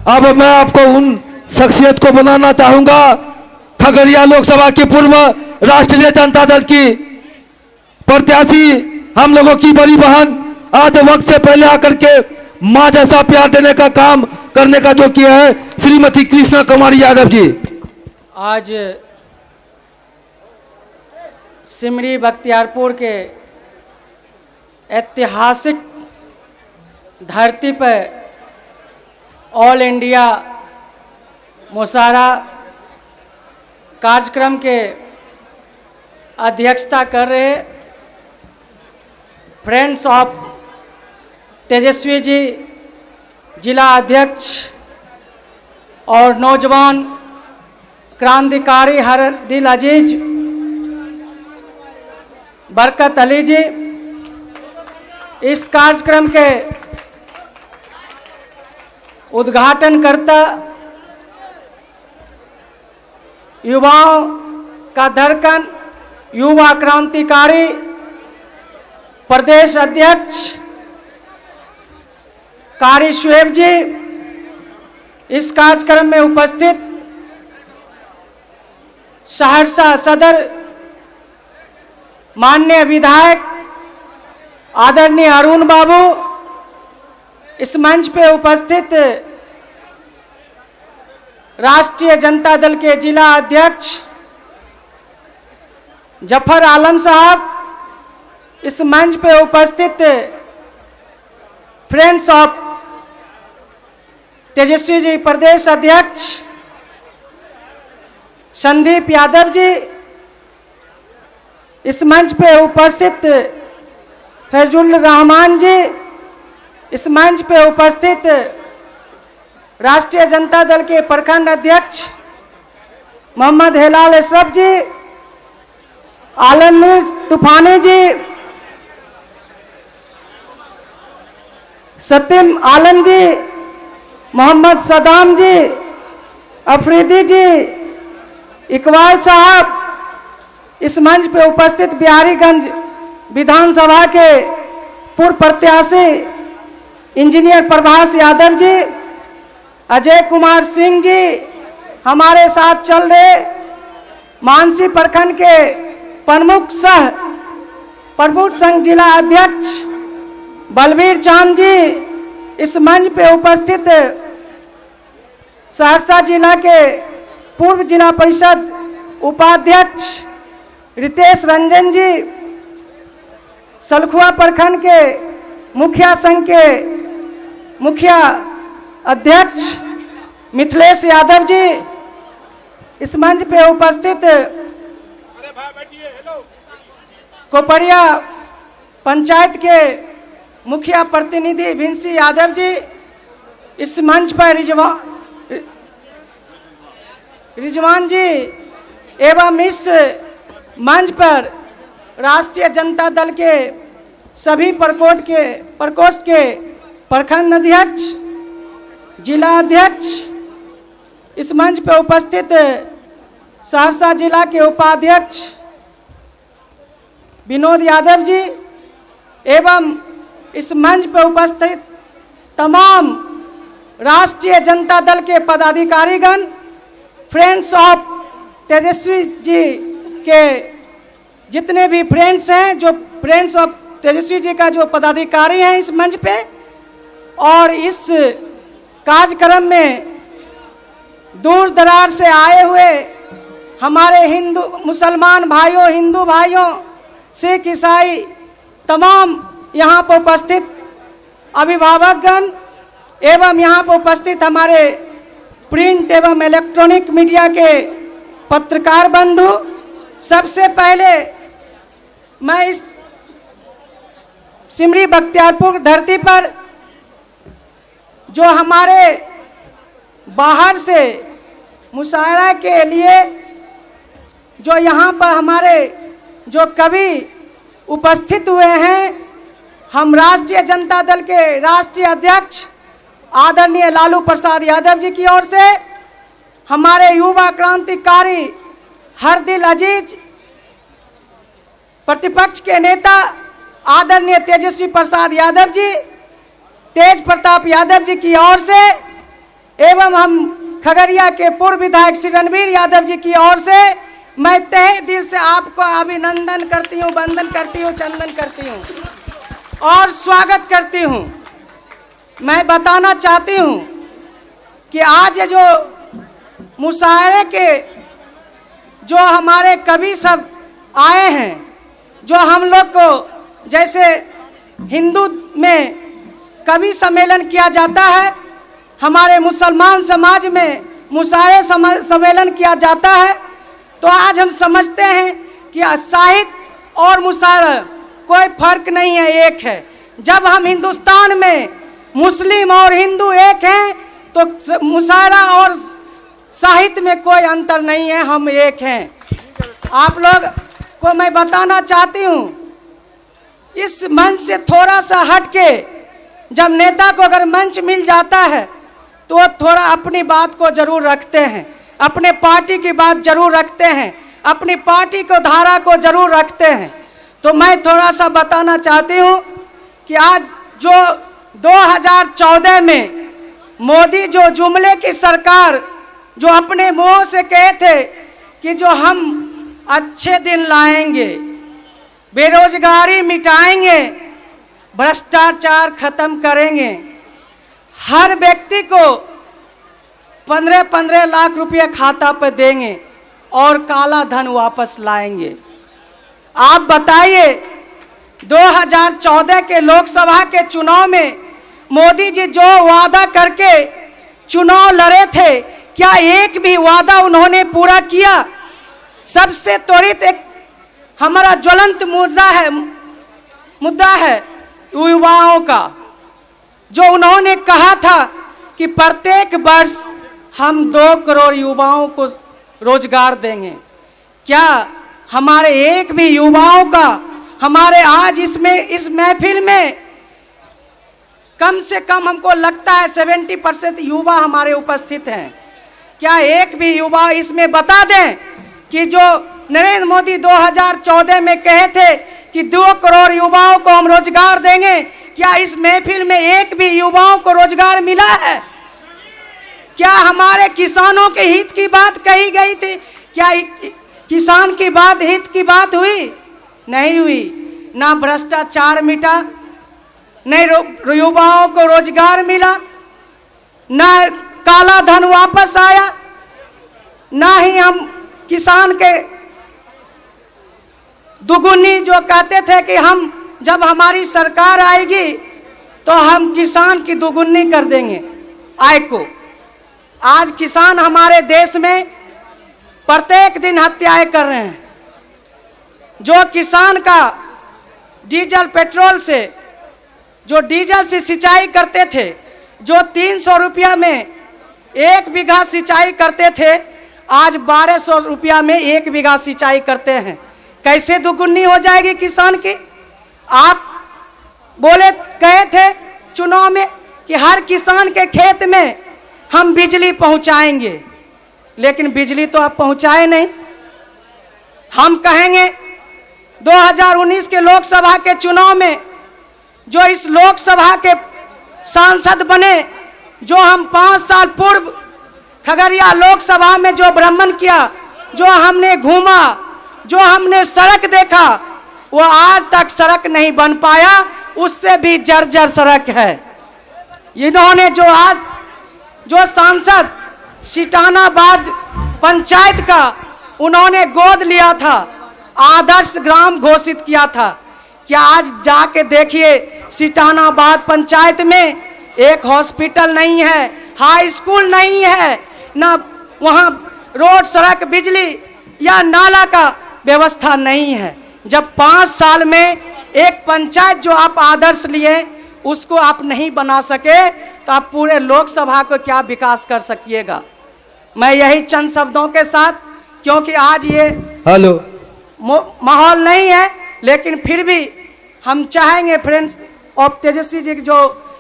अब मैं आपको उन शख्सियत को बुलाना चाहूंगा, खगड़िया लोकसभा की पूर्व राष्ट्रीय जनता दल की प्रत्याशी, हम लोगों की बड़ी बहन, आज वक्त से पहले आकर के मां जैसा प्यार देने का काम करने का जो किया है, श्रीमती कृष्णा कुमारी यादव जी। आज सिमरी बख्तियारपुर के ऐतिहासिक धरती पर ऑल इंडिया मुशायरा कार्यक्रम के अध्यक्षता कर रहे फ्रेंड्स ऑफ तेजस्वी जी जिला अध्यक्ष और नौजवान क्रांतिकारी हरदिल अजीज बरकत अली जी, इस कार्यक्रम के उद्घाटनकर्ता, युवाओं का धड़कन, युवा क्रांतिकारी प्रदेश अध्यक्ष कारी शुएब जी, इस कार्यक्रम में उपस्थित सहरसा सदर माननीय विधायक आदरणीय अरुण बाबू, इस मंच पे उपस्थित राष्ट्रीय जनता दल के जिला अध्यक्ष जफर आलम साहब, इस मंच पे उपस्थित फ्रेंड्स ऑफ तेजस्वी जी प्रदेश अध्यक्ष संदीप यादव जी, इस मंच पे उपस्थित फैजुल रहमान जी, इस मंच पे उपस्थित राष्ट्रीय जनता दल के प्रखंड अध्यक्ष मोहम्मद हिलाल अशरफ जी, आलमगीर तूफानी जी, सतीम आलम जी, मोहम्मद सदाम जी, अफरीदी जी, इकबाल साहब, इस मंच पे उपस्थित बिहारीगंज विधानसभा के पूर्व प्रत्याशी इंजीनियर प्रभास यादव जी, अजय कुमार सिंह जी, हमारे साथ चल रहे मानसी प्रखंड के प्रमुख सह प्रमुख संघ जिला अध्यक्ष बलबीर चांद जी, इस मंच पे उपस्थित सहरसा जिला के पूर्व जिला परिषद उपाध्यक्ष रितेश रंजन जी, सलखुआ प्रखंड के मुखिया संघ के मुखिया अध्यक्ष मिथिलेश यादव जी, इस मंच पे उपस्थित कोपरिया पंचायत के मुखिया प्रतिनिधि भिंसी यादव जी, इस मंच पर रिजवान जी एवं इस मंच पर राष्ट्रीय जनता दल के सभी प्रकोष्ठ के प्रखंड अध्यक्ष, जिला अध्यक्ष, इस मंच पर उपस्थित सहरसा जिला के उपाध्यक्ष विनोद यादव जी एवं इस मंच पर उपस्थित तमाम राष्ट्रीय जनता दल के पदाधिकारीगण, फ्रेंड्स ऑफ तेजस्वी जी के जितने भी फ्रेंड्स हैं, जो फ्रेंड्स ऑफ तेजस्वी जी का जो पदाधिकारी हैं इस मंच पे, और इस कार्यक्रम में दूर दराज से आए हुए हमारे हिंदू मुसलमान भाइयों, हिंदू भाइयों, सिख ईसाई तमाम यहाँ पर उपस्थित अभिभावकगण एवं यहाँ पर उपस्थित हमारे प्रिंट एवं इलेक्ट्रॉनिक मीडिया के पत्रकार बंधु, सबसे पहले मैं इस सिमरी बख्तियारपुर धरती पर जो हमारे बाहर से मुशायरा के लिए जो यहाँ पर हमारे जो कवि उपस्थित हुए हैं, हम राष्ट्रीय जनता दल के राष्ट्रीय अध्यक्ष आदरणीय लालू प्रसाद यादव जी की ओर से, हमारे युवा क्रांतिकारी हरदिल अजीज, प्रतिपक्ष के नेता आदरणीय तेजस्वी प्रसाद यादव जी, तेज प्रताप यादव जी की ओर से एवं हम खगड़िया के पूर्व विधायक श्री रणवीर यादव जी की ओर से मैं तहे दिल से आपको अभिनंदन करती हूँ, वंदन करती हूँ, चंदन करती हूँ और स्वागत करती हूँ। मैं बताना चाहती हूँ कि आज जो मुशायरे के जो हमारे कवि सब आए हैं, जो हम लोग को जैसे हिंदू में कवि सम्मेलन किया जाता है, हमारे मुसलमान समाज में मुशायरे सम्मेलन किया जाता है, तो आज हम समझते हैं कि साहित्य और मुशायरा कोई फर्क नहीं है, एक है। जब हम हिंदुस्तान में मुस्लिम और हिंदू एक हैं तो मुशायरा और साहित्य में कोई अंतर नहीं है, हम एक हैं। आप लोग को मैं बताना चाहती हूँ, इस मंच से थोड़ा सा हट के जब नेता को अगर मंच मिल जाता है तो थोड़ा अपनी बात को जरूर रखते हैं, अपने पार्टी की बात जरूर रखते हैं, अपनी पार्टी को धारा को जरूर रखते हैं। तो मैं थोड़ा सा बताना चाहती हूँ कि आज जो 2014 में मोदी जो जुमले की सरकार जो अपने मुंह से कहे थे कि जो हम अच्छे दिन लाएंगे, बेरोजगारी मिटाएंगे, भ्रष्टाचार खत्म करेंगे, हर व्यक्ति को 15-15 लाख रुपया खाता पर देंगे और काला धन वापस लाएंगे। आप बताइए 2014 के लोकसभा के चुनाव में मोदी जी जो वादा करके चुनाव लड़े थे, क्या एक भी वादा उन्होंने पूरा किया? सबसे त्वरित एक हमारा ज्वलंत मुद्दा है युवाओं का, जो उन्होंने कहा था कि प्रत्येक वर्ष हम 2 करोड़ युवाओं को रोजगार देंगे। क्या हमारे एक भी युवाओं का हमारे आज इस महफिल में कम से कम हमको लगता है 70% युवा हमारे उपस्थित हैं। क्या एक भी युवा इसमें बता दें कि जो नरेंद्र मोदी 2014 में कहे थे कि 2 करोड़ युवाओं को हम रोजगार देंगे, क्या इस महफिल में एक भी युवाओं को रोजगार मिला है? क्या हमारे किसानों के हित की बात कही गई थी? क्या किसान की बात, हित की बात हुई? नहीं हुई। ना भ्रष्टाचार मिटा, न युवाओं को रोजगार मिला, ना काला धन वापस आया, ना ही हम किसान के दुगुनी जो कहते थे कि हम जब हमारी सरकार आएगी तो हम किसान की दुगुनी कर देंगे आय को। आज किसान हमारे देश में प्रत्येक दिन हत्याएं कर रहे हैं। जो किसान का डीजल पेट्रोल से, जो डीजल से सिंचाई करते थे, जो 300 रुपया में 1 बीघा सिंचाई करते थे, आज 1200 रुपया में 1 बीघा सिंचाई करते हैं। कैसे दुगुनी हो जाएगी किसान की? आप गए थे चुनाव में कि हर किसान के खेत में हम बिजली पहुंचाएंगे, लेकिन बिजली तो आप पहुंचाए नहीं। हम कहेंगे 2019 के लोकसभा के चुनाव में जो इस लोकसभा के सांसद बने, जो हम 5 साल पूर्व खगड़िया लोकसभा में जो भ्रमण किया, जो हमने घूमा, जो हमने सड़क देखा, वो आज तक सड़क नहीं बन पाया, उससे भी जर्जर सड़क है। इन्होंने जो आज जो सांसद सिटानाबाद पंचायत का उन्होंने गोद लिया था, आदर्श ग्राम घोषित किया था, क्या आज जाके देखिए सिटानाबाद पंचायत में एक हॉस्पिटल नहीं है, हाई स्कूल नहीं है, ना वहाँ रोड, सड़क, बिजली या नाला का व्यवस्था नहीं है। जब 5 साल में एक पंचायत जो आप आदर्श लिए उसको आप नहीं बना सके, तो आप पूरे लोकसभा को क्या विकास कर सकिएगा? मैं यही चंद शब्दों के साथ, क्योंकि आज ये माहौल नहीं है, लेकिन फिर भी हम चाहेंगे फ्रेंड्स ऑफ तेजस्वी जी जो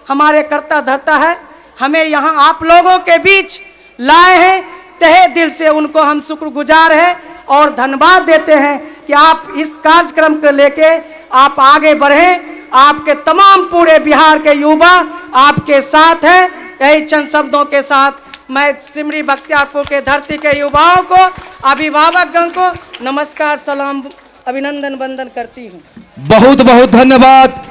हमारे कर्ता धर्ता है, हमें यहाँ आप लोगों के बीच लाए हैं, तहे दिल से उनको हम शुक्रगुजार हैं और धन्यवाद देते हैं कि आप इस कार्यक्रम को लेके आप आगे बढ़ें। आपके तमाम पूरे बिहार के युवा आपके साथ हैं। यही चंद शब्दों के साथ मैं सिमरी बख्तियारपुर के धरती के युवाओं को, अभिभावकगण को नमस्कार, सलाम, अभिनंदन, वंदन करती हूँ। बहुत बहुत धन्यवाद।